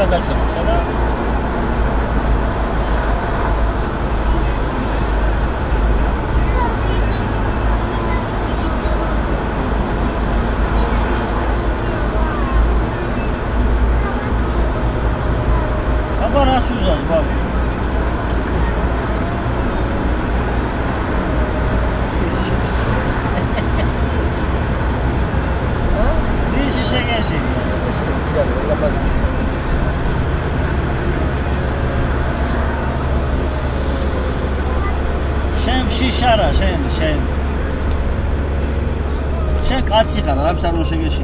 გადაჩვენოს და აბა რას უზად ბაბა ისი შეგეში შენ შიშარა შენ კაცი ხარ რამს არ მოშეგეში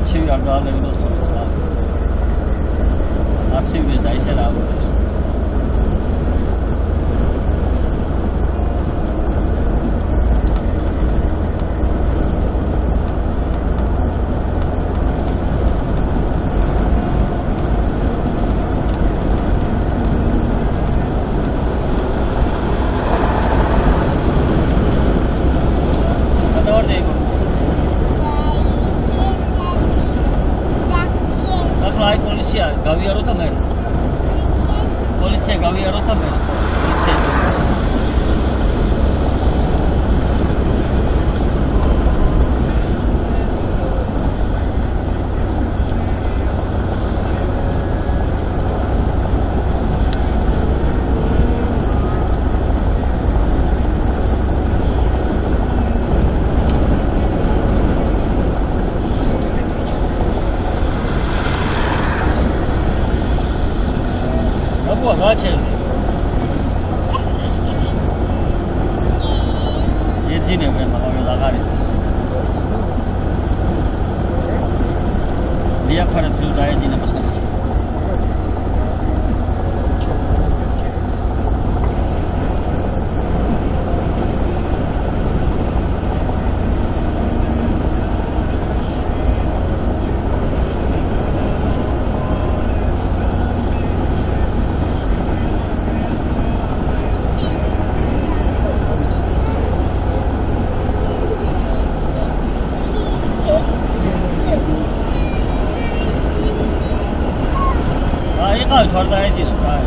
ცივი არ დაალევინოთ ხოლმე წყალი. აცივდეს და ისე რა აღვიჩეს. აი პოლიცია გავიარო და მე პოლიცია გავიარო და მე პოლიცია გაჩერდი ეძინებენ ხოლმე აღარიც მიაფარეთ თუ დაეძინება სამწუხაროდ აი თორ დაეძინა აი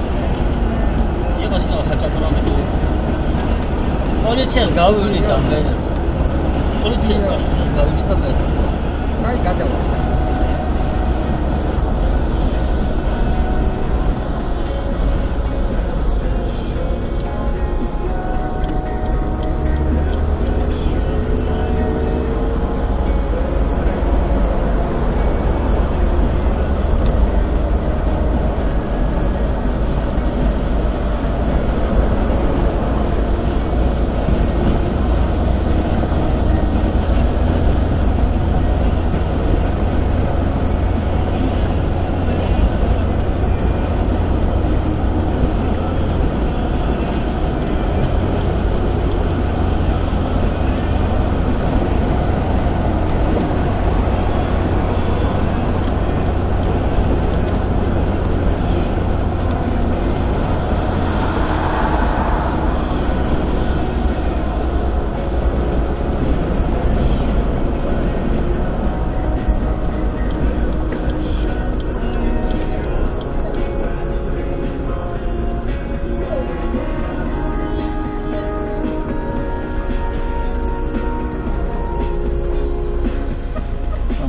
იყო სიტყვა ხაჭაპურამი პოლიციას გავივლით და მე პოლიციას გავივლით და მე აი გადავა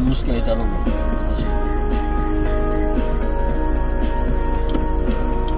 Muscat alone.